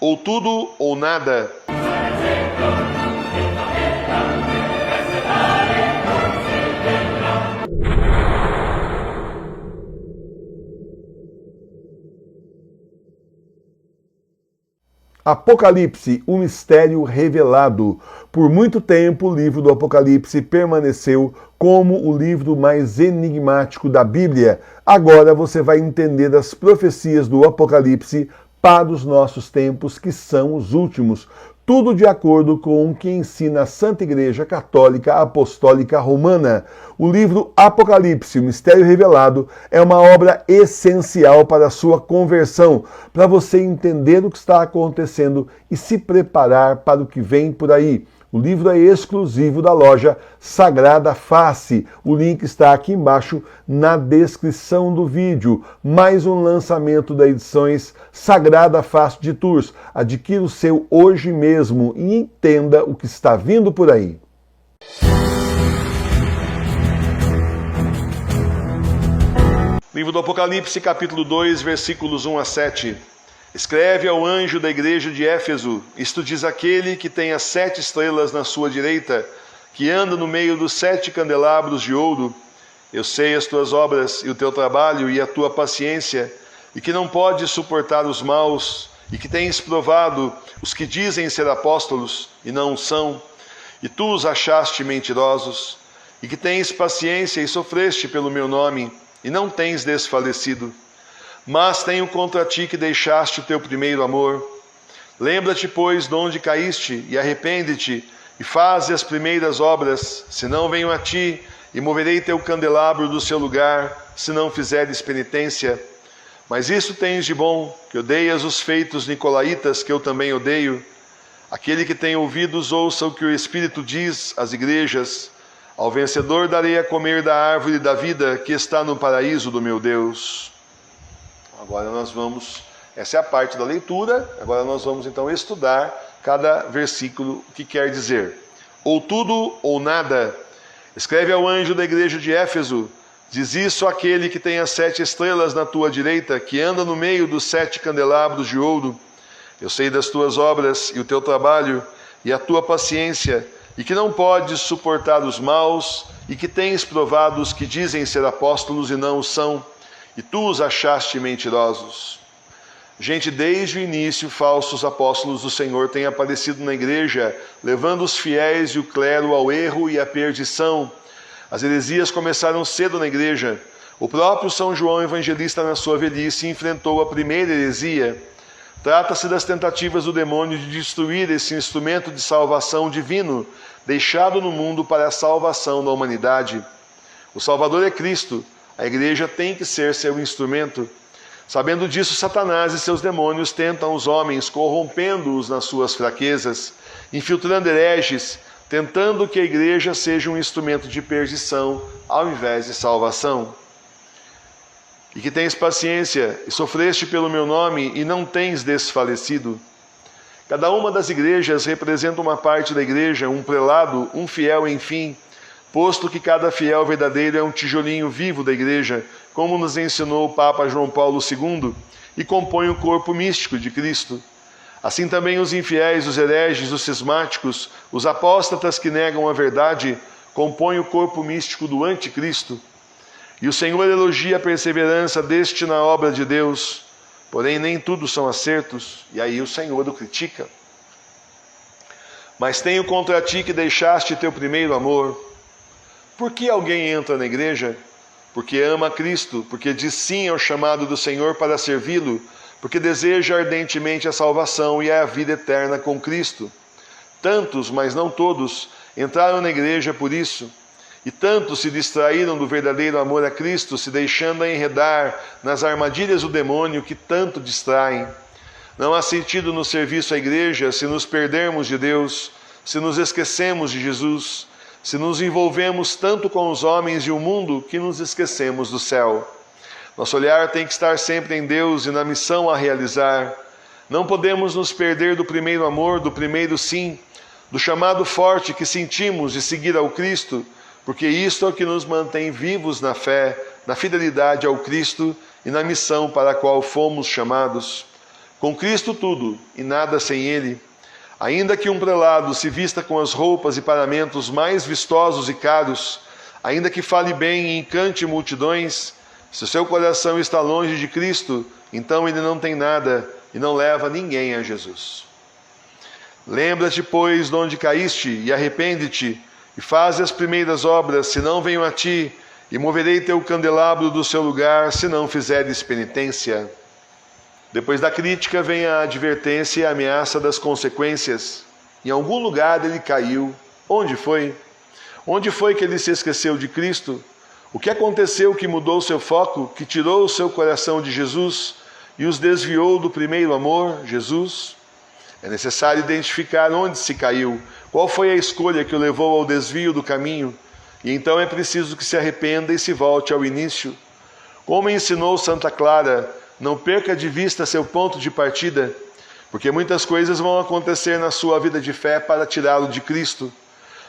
ou tudo ou nada. Apocalipse, o mistério revelado. Por muito tempo, o livro do Apocalipse permaneceu como o livro mais enigmático da Bíblia. Agora você vai entender as profecias do Apocalipse para os nossos tempos, que são os últimos. Tudo de acordo com o que ensina a Santa Igreja Católica Apostólica Romana. O livro Apocalipse, o Mistério Revelado, é uma obra essencial para a sua conversão, para você entender o que está acontecendo e se preparar para o que vem por aí. O livro é exclusivo da loja Sagrada Face. O link está aqui embaixo na descrição do vídeo. Mais um lançamento da edições Sagrada Face de Tours. Adquira o seu hoje mesmo e entenda o que está vindo por aí. Livro do Apocalipse, capítulo 2, versículos 1 a 7. Escreve ao anjo da igreja de Éfeso, isto diz aquele que tem as 7 estrelas na sua direita, que anda no meio dos 7 candelabros de ouro. Eu sei as tuas obras e o teu trabalho e a tua paciência, e que não podes suportar os maus, e que tens provado os que dizem ser apóstolos e não o são, e tu os achaste mentirosos, e que tens paciência e sofreste pelo meu nome, e não tens desfalecido. Mas tenho contra ti que deixaste o teu primeiro amor. Lembra-te, pois, de onde caíste, e arrepende-te, e faze as primeiras obras, senão venho a ti, e moverei teu candelabro do seu lugar, se não fizeres penitência. Mas isso tens de bom, que odeias os feitos nicolaítas, que eu também odeio. Aquele que tem ouvidos, ouça o que o Espírito diz às igrejas. Ao vencedor darei a comer da árvore da vida, que está no paraíso do meu Deus. Agora essa é a parte da leitura, agora nós vamos então estudar cada versículo que quer dizer. Ou tudo ou nada. Escreve ao anjo da igreja de Éfeso, diz isso àquele que tem as 7 estrelas na tua direita, que anda no meio dos 7 candelabros de ouro. Eu sei das tuas obras e o teu trabalho e a tua paciência, e que não podes suportar os maus, e que tens provado os que dizem ser apóstolos e não o são, e tu os achaste mentirosos. Gente, desde o início, falsos apóstolos do Senhor têm aparecido na igreja, levando os fiéis e o clero ao erro e à perdição. As heresias começaram cedo na igreja. O próprio São João Evangelista, na sua velhice, enfrentou a primeira heresia. Trata-se das tentativas do demônio de destruir esse instrumento de salvação divino, deixado no mundo para a salvação da humanidade. O Salvador é Cristo. A igreja tem que ser seu instrumento. Sabendo disso, Satanás e seus demônios tentam os homens, corrompendo-os nas suas fraquezas, infiltrando hereges, tentando que a igreja seja um instrumento de perdição ao invés de salvação. E que tens paciência e sofreste pelo meu nome e não tens desfalecido. Cada uma das igrejas representa uma parte da igreja, um prelado, um fiel, enfim, posto que cada fiel verdadeiro é um tijolinho vivo da igreja, como nos ensinou o Papa João Paulo II, e compõe o corpo místico de Cristo. Assim também os infiéis, os hereges, os cismáticos, os apóstatas que negam a verdade, compõem o corpo místico do anticristo. E o Senhor elogia a perseverança deste na obra de Deus, porém nem tudo são acertos, e aí o Senhor o critica. Mas tenho contra ti que deixaste teu primeiro amor. Por que alguém entra na igreja? Porque ama Cristo, porque diz sim ao chamado do Senhor para servi-lo, porque deseja ardentemente a salvação e a vida eterna com Cristo. Tantos, mas não todos, entraram na igreja por isso, e tantos se distraíram do verdadeiro amor a Cristo, se deixando enredar nas armadilhas do demônio que tanto distraem. Não há sentido no serviço à igreja se nos perdermos de Deus, se nos esquecemos de Jesus, se nos envolvemos tanto com os homens e o mundo que nos esquecemos do céu. Nosso olhar tem que estar sempre em Deus e na missão a realizar. Não podemos nos perder do primeiro amor, do primeiro sim, do chamado forte que sentimos de seguir ao Cristo, porque isto é o que nos mantém vivos na fé, na fidelidade ao Cristo e na missão para a qual fomos chamados. Com Cristo tudo, e nada sem Ele. Ainda que um prelado se vista com as roupas e paramentos mais vistosos e caros, ainda que fale bem e encante multidões, se o seu coração está longe de Cristo, então ele não tem nada e não leva ninguém a Jesus. Lembra-te, pois, de onde caíste, e arrepende-te, e faze as primeiras obras, se não venho a ti, e moverei teu candelabro do seu lugar, se não fizeres penitência. Depois da crítica vem a advertência e a ameaça das consequências. Em algum lugar ele caiu. Onde foi? Onde foi que ele se esqueceu de Cristo? O que aconteceu que mudou seu foco, que tirou o seu coração de Jesus e os desviou do primeiro amor, Jesus? É necessário identificar onde se caiu, qual foi a escolha que o levou ao desvio do caminho, e então é preciso que se arrependa e se volte ao início. Como ensinou Santa Clara, não perca de vista seu ponto de partida, porque muitas coisas vão acontecer na sua vida de fé para tirá-lo de Cristo.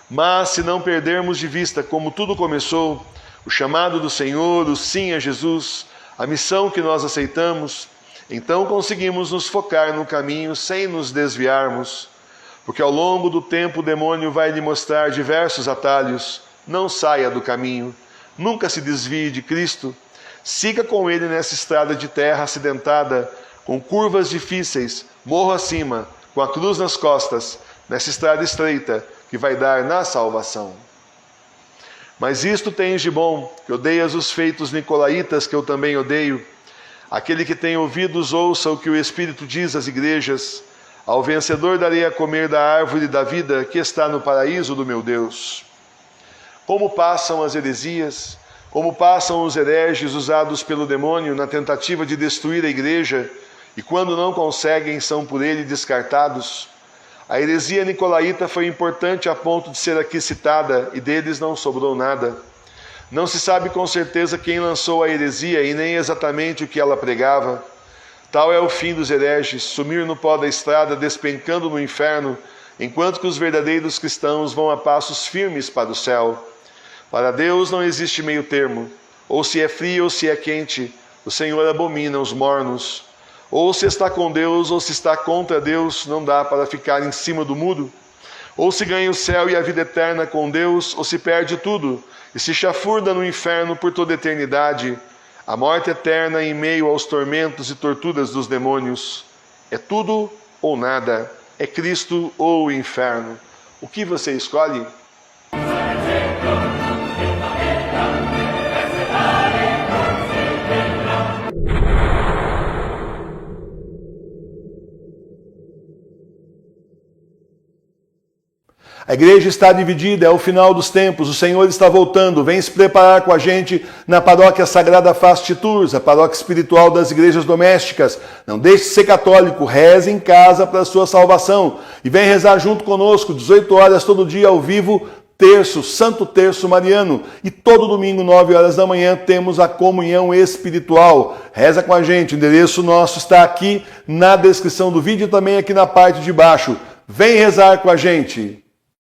Mas se não perdermos de vista como tudo começou, o chamado do Senhor, o sim a Jesus, a missão que nós aceitamos, então conseguimos nos focar no caminho sem nos desviarmos, porque ao longo do tempo o demônio vai lhe mostrar diversos atalhos. Não saia do caminho, nunca se desvie de Cristo, siga com ele nessa estrada de terra acidentada, com curvas difíceis, morro acima, com a cruz nas costas, nessa estrada estreita que vai dar na salvação. Mas isto tens de bom, que odeias os feitos nicolaítas, que eu também odeio. Aquele que tem ouvidos ouça o que o Espírito diz às igrejas. Ao vencedor darei a comer da árvore da vida que está no paraíso do meu Deus. Como passam as heresias, como passam os hereges usados pelo demônio na tentativa de destruir a igreja, e quando não conseguem são por ele descartados. A heresia nicolaíta foi importante a ponto de ser aqui citada, e deles não sobrou nada. Não se sabe com certeza quem lançou a heresia e nem exatamente o que ela pregava. Tal é o fim dos hereges, sumir no pó da estrada, despencando no inferno, enquanto que os verdadeiros cristãos vão a passos firmes para o céu. Para Deus não existe meio termo, ou se é frio ou se é quente, o Senhor abomina os mornos. Ou se está com Deus ou se está contra Deus, não dá para ficar em cima do muro. Ou se ganha o céu e a vida eterna com Deus, ou se perde tudo, e se chafurda no inferno por toda a eternidade, a morte eterna em meio aos tormentos e torturas dos demônios. É tudo ou nada, é Cristo ou o inferno. O que você escolhe? A igreja está dividida, é o final dos tempos, o Senhor está voltando, vem se preparar com a gente na paróquia Sagrada Face de Tours, a paróquia espiritual das igrejas domésticas. Não deixe de ser católico, reze em casa para a sua salvação. E vem rezar junto conosco, 18 horas todo dia ao vivo, terço, Santo Terço Mariano. E todo domingo, 9 horas da manhã, temos a comunhão espiritual. Reza com a gente, o endereço nosso está aqui na descrição do vídeo e também aqui na parte de baixo. Vem rezar com a gente!